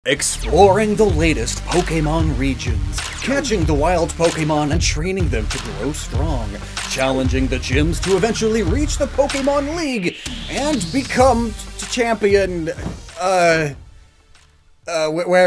Exploring the latest Pokemon regions, catching the wild Pokemon and training them to grow strong, challenging the gyms to eventually reach the Pokemon League and become champion. Where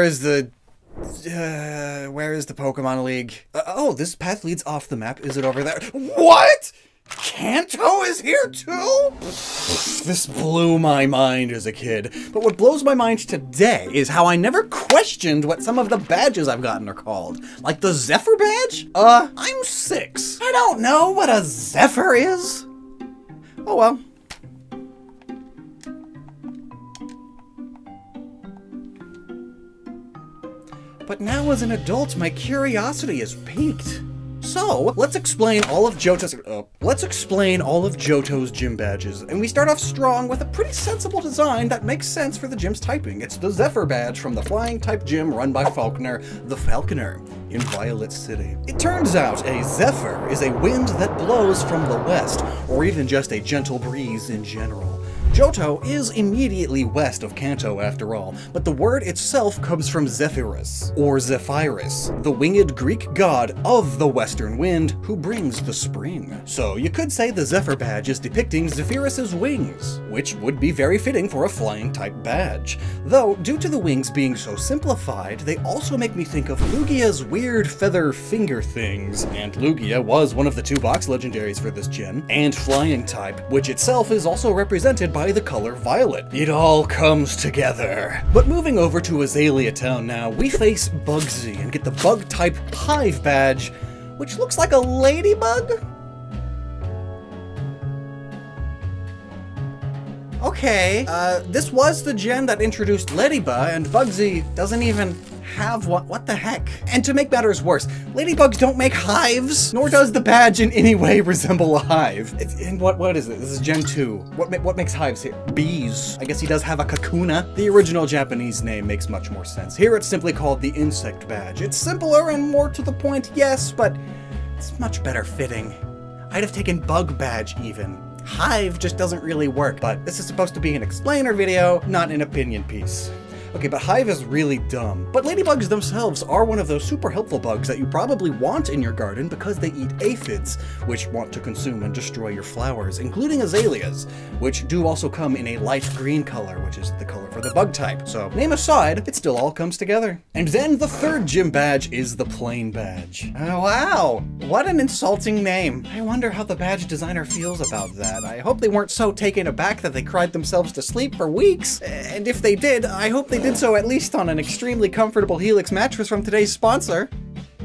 is the Pokemon League? Oh, this path leads off the map. Is it over there? What? Kanto is here too? This blew my mind as a kid. But what blows my mind today is how I never questioned what some of the badges I've gotten are called. Like the Zephyr Badge? I'm 6. I don't know what a Zephyr is. Oh well. But now as an adult, my curiosity is piqued. So, let's explain all of Johto's gym badges, and we start off strong with a pretty sensible design that makes sense for the gym's typing. It's the Zephyr Badge from the flying type gym run by Falconer, the Falconer, in Violet City. It turns out a Zephyr is a wind that blows from the west, or even just a gentle breeze in general. Johto is immediately west of Kanto after all, but the word itself comes from Zephyrus, or Zephyrus, the winged Greek god of the western wind who brings the spring. So you could say the Zephyr Badge is depicting Zephyrus's wings, which would be very fitting for a flying type badge. Though, due to the wings being so simplified, they also make me think of Lugia's weird feather finger things, and Lugia was one of the 2 box legendaries for this gen, and flying type, which itself is also represented by the color violet. It all comes together. But moving over to Azalea Town now, we face Bugsy and get the bug type Hive Badge, which looks like a ladybug? Okay, this was the gen that introduced Ladybug, and Bugsy doesn't even have one. What the heck? And to make matters worse, ladybugs don't make hives, nor does the badge in any way resemble a hive. And what is it? This is Gen 2. What makes hives here? Bees. I guess he does have a kakuna. The original Japanese name makes much more sense. Here it's simply called the Insect Badge. It's simpler and more to the point, yes, but it's much better fitting. I'd have taken Bug Badge even. Hive just doesn't really work, but this is supposed to be an explainer video, not an opinion piece. Okay, but Hive is really dumb. But ladybugs themselves are one of those super helpful bugs that you probably want in your garden because they eat aphids, which want to consume and destroy your flowers, including azaleas, which do also come in a light green color, which is the color for the bug type. So, name aside, it still all comes together. And then the third gym badge is the Plain Badge. Oh, wow, what an insulting name. I wonder how the badge designer feels about that. I hope they weren't so taken aback that they cried themselves to sleep for weeks. And if they did, I hope they did so at least on an extremely comfortable Helix mattress from today's sponsor,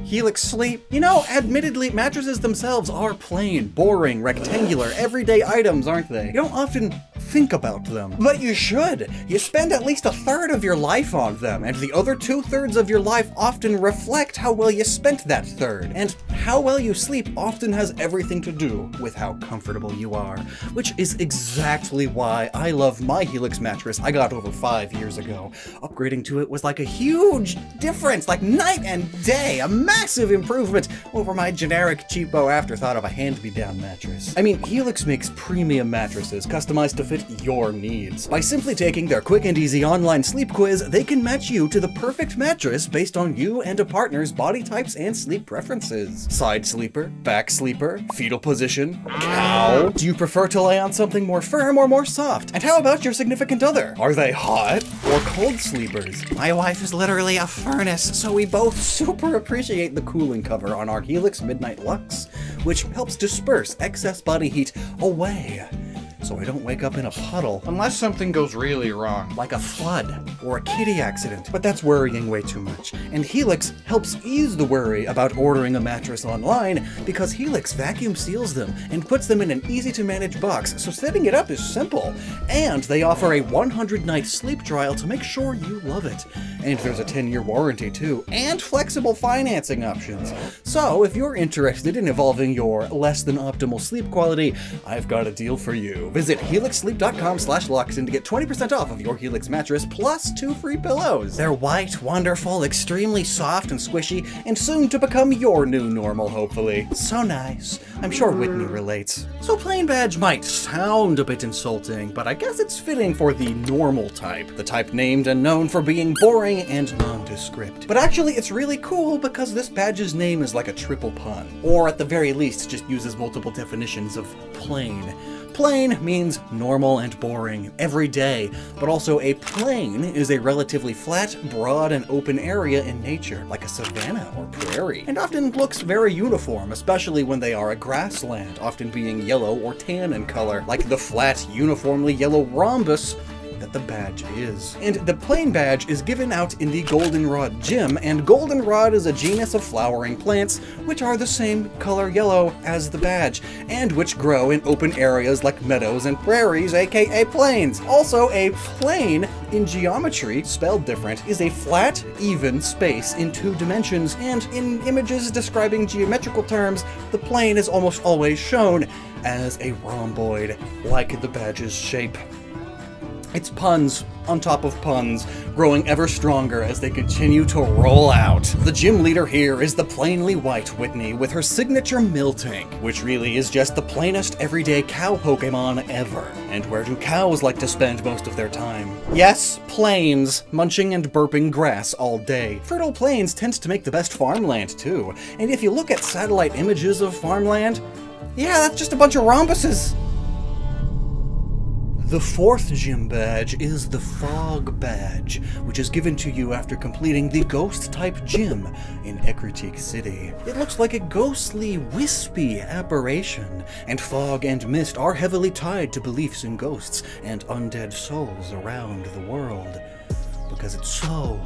Helix Sleep. You know, admittedly, mattresses themselves are plain, boring, rectangular, everyday items, aren't they? You don't often think about them, but you should. You spend at least 1/3 of your life on them, and the other 2/3 of your life often reflect how well you spent that third. And how well you sleep often has everything to do with how comfortable you are, which is exactly why I love my Helix mattress I got over 5 years ago. Upgrading to it was like a huge difference, like night and day, a massive improvement over my generic cheapo afterthought of a hand-me-down mattress. I mean, Helix makes premium mattresses customized to fit your needs. By simply taking their quick and easy online sleep quiz, they can match you to the perfect mattress based on you and a partner's body types and sleep preferences. Side sleeper, back sleeper, fetal position, cow. Do you prefer to lay on something more firm or more soft? And how about your significant other? Are they hot or cold sleepers? My wife is literally a furnace, so we both super appreciate the cooling cover on our Helix Midnight Lux, which helps disperse excess body heat away, so I don't wake up in a puddle unless something goes really wrong, like a flood or a kitty accident. But that's worrying way too much. And Helix helps ease the worry about ordering a mattress online because Helix vacuum seals them and puts them in an easy-to-manage box, so setting it up is simple. And they offer a 100-night sleep trial to make sure you love it. And there's a 10-year warranty too, and flexible financing options. So if you're interested in evolving your less than optimal sleep quality, I've got a deal for you. Visit helixsleep.com/Lockstin to get 20% off of your Helix mattress plus 2 free pillows. They're white, wonderful, extremely soft and squishy, and soon to become your new normal, hopefully. So nice. I'm sure Whitney relates. So plain badge might sound a bit insulting, but I guess it's fitting for the normal type. The type named and known for being boring and nondescript. But actually it's really cool because this badge's name is like a triple pun. Or at the very least just uses multiple definitions of plain. Plain means normal and boring, every day, but also a plain is a relatively flat, broad, and open area in nature, like a savanna or prairie, and often looks very uniform, especially when they are a grassland, often being yellow or tan in color, like the flat, uniformly yellow rhombus that the badge is. And the plain badge is given out in the Goldenrod Gym, and goldenrod is a genus of flowering plants which are the same color yellow as the badge, and which grow in open areas like meadows and prairies, aka plains. Also, a plane in geometry, spelled different, is a flat, even space in 2 dimensions, and in images describing geometrical terms, the plane is almost always shown as a rhomboid, like the badge's shape. It's puns on top of puns, growing ever stronger as they continue to roll out. The gym leader here is the plainly white Whitney with her signature Miltank, which really is just the plainest everyday cow Pokemon ever. And where do cows like to spend most of their time? Yes, plains, munching and burping grass all day. Fertile plains tends to make the best farmland too, and if you look at satellite images of farmland, yeah, that's just a bunch of rhombuses. The 4th gym badge is the Fog Badge, which is given to you after completing the Ghost-type gym in Ecruteak City. It looks like a ghostly, wispy apparition, and fog and mist are heavily tied to beliefs in ghosts and undead souls around the world, because it's so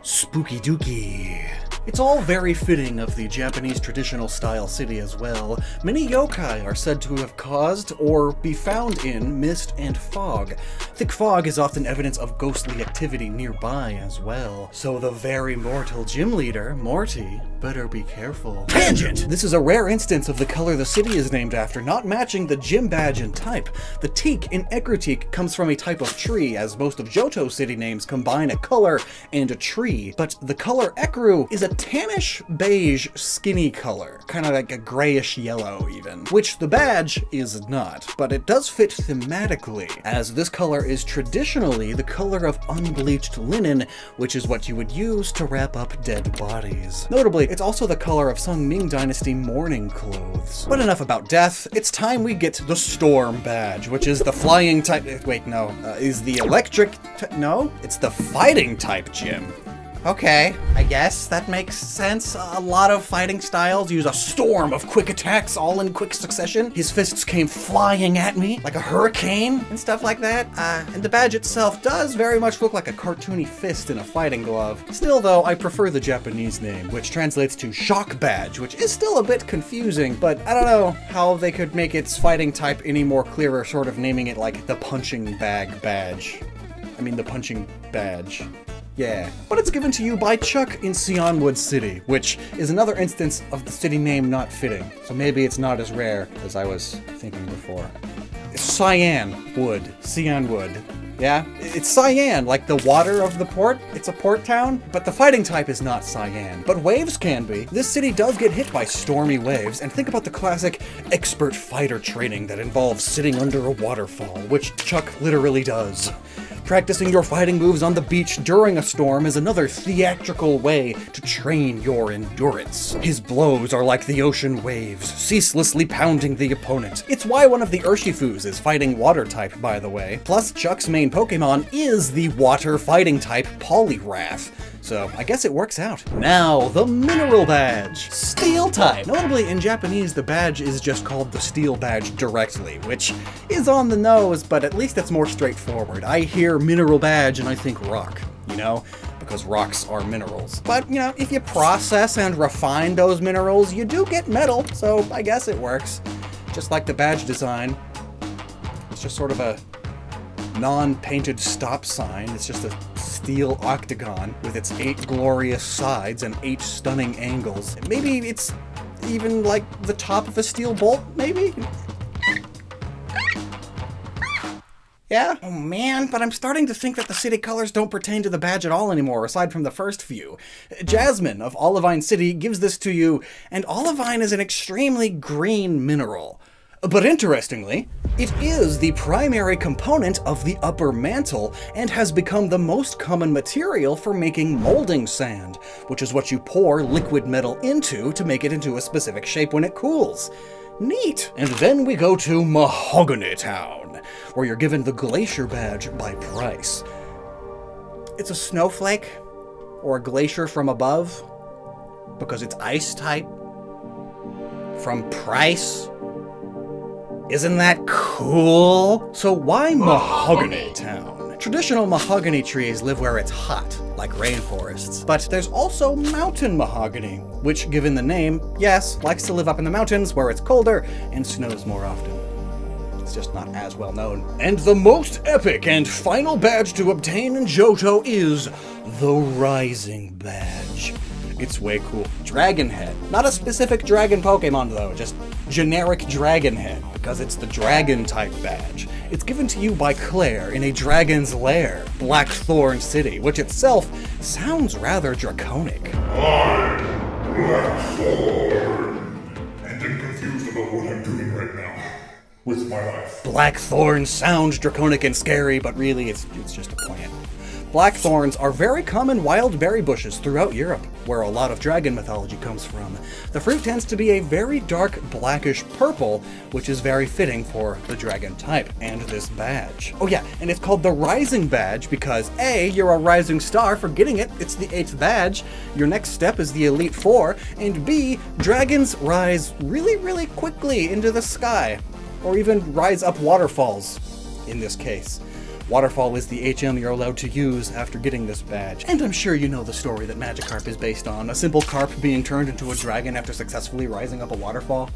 spooky dooky. It's all very fitting of the Japanese traditional style city as well. Many yokai are said to have caused or be found in mist and fog. Thick fog is often evidence of ghostly activity nearby as well. So the very mortal gym leader, Morty, better be careful. Tangent! This is a rare instance of the color the city is named after not matching the gym badge and type. The teak in Ecruteak comes from a type of tree, as most of Johto city names combine a color and a tree. But the color Ecru is a tannish beige skinny color, kind of like a grayish yellow even, which the badge is not, but it does fit thematically, as this color is traditionally the color of unbleached linen, which is what you would use to wrap up dead bodies. Notably, it's also the color of Sung Ming Dynasty mourning clothes. But enough about death, it's time we get the Storm Badge, which is the flying type, wait, no, is the electric, no, it's the fighting type gym. Okay, I guess that makes sense. A lot of fighting styles use a storm of quick attacks all in quick succession. His fists came flying at me like a hurricane and stuff like that. And the badge itself does very much look like a cartoony fist in a fighting glove. Still though, I prefer the Japanese name, which translates to Shock Badge, which is still a bit confusing, but I don't know how they could make its fighting type any more clearer, sort of naming it like the Punching Bag Badge. I mean the Punching Badge. Yeah. But it's given to you by Chuck in Sionwood City, which is another instance of the city name not fitting. So maybe it's not as rare as I was thinking before. It's Cyan Wood. Sionwood. Yeah? It's cyan, like the water of the port. It's a port town, but the fighting type is not cyan. But waves can be. This city does get hit by stormy waves, and think about the classic expert fighter training that involves sitting under a waterfall, which Chuck literally does. Practicing your fighting moves on the beach during a storm is another theatrical way to train your endurance. His blows are like the ocean waves, ceaselessly pounding the opponent. It's why one of the Urshifus is fighting water type, by the way. Plus, Chuck's main Pokemon is the water fighting type Poliwrath. So I guess it works out. Now, the Mineral Badge. Steel type. Notably, in Japanese, the badge is just called the Steel Badge directly, which is on the nose, but at least it's more straightforward. I hear Mineral Badge and I think rock, you know? Because rocks are minerals. But, you know, if you process and refine those minerals, you do get metal, so I guess it works. Just like the badge design. It's just sort of a non-painted stop sign. It's just a steel octagon with its 8 glorious sides and 8 stunning angles. Maybe it's even like the top of a steel bolt, maybe? Yeah? Oh man, but I'm starting to think that the city colors don't pertain to the badge at all anymore, aside from the first few. Jasmine of Olivine City gives this to you, and olivine is an extremely green mineral. But interestingly, it is the primary component of the upper mantle and has become the most common material for making molding sand, which is what you pour liquid metal into to make it into a specific shape when it cools. Neat! And then we go to Mahogany Town, where you're given the Glacier Badge by price. It's a snowflake, or a glacier from above, because it's ice type, from price. Isn't that cool? So why Mahogany Town? Traditional mahogany trees live where it's hot, like rainforests. But there's also mountain mahogany, which, given the name, yes, likes to live up in the mountains where it's colder and snows more often. It's just not as well known. And the most epic and final badge to obtain in Johto is the Rising Badge. It's way cool. Dragon head. Not a specific dragon Pokemon though, just generic dragon head, because it's the dragon type badge. It's given to you by Claire in a dragon's lair, Blackthorn City, which itself sounds rather draconic. I'm Blackthorn, and I'm confused about what I'm doing right now with my life. Blackthorns sound draconic and scary, but really it's just a plant. Blackthorns are very common wild berry bushes throughout Europe, where a lot of dragon mythology comes from. The fruit tends to be a very dark blackish purple, which is very fitting for the dragon type and this badge. Oh yeah, and it's called the Rising Badge because A, you're a rising star for getting it, it's the 8th badge, your next step is the Elite Four, and B, dragons rise really, really quickly into the sky, or even rise up waterfalls, in this case. Waterfall is the HM you're allowed to use after getting this badge. And I'm sure you know the story that Magikarp is based on, a simple carp being turned into a dragon after successfully rising up a waterfall.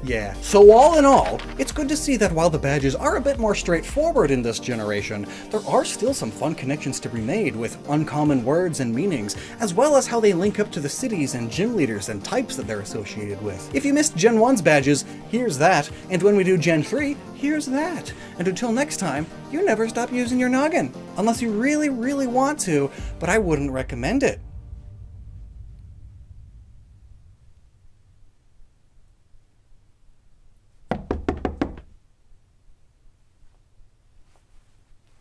Yeah. So all in all, it's good to see that while the badges are a bit more straightforward in this generation, there are still some fun connections to be made with uncommon words and meanings, as well as how they link up to the cities and gym leaders and types that they're associated with. If you missed Gen 1's badges, here's that, and when we do Gen 3, here's that. And until next time, you never stop using your noggin, unless you really, really want to, but I wouldn't recommend it.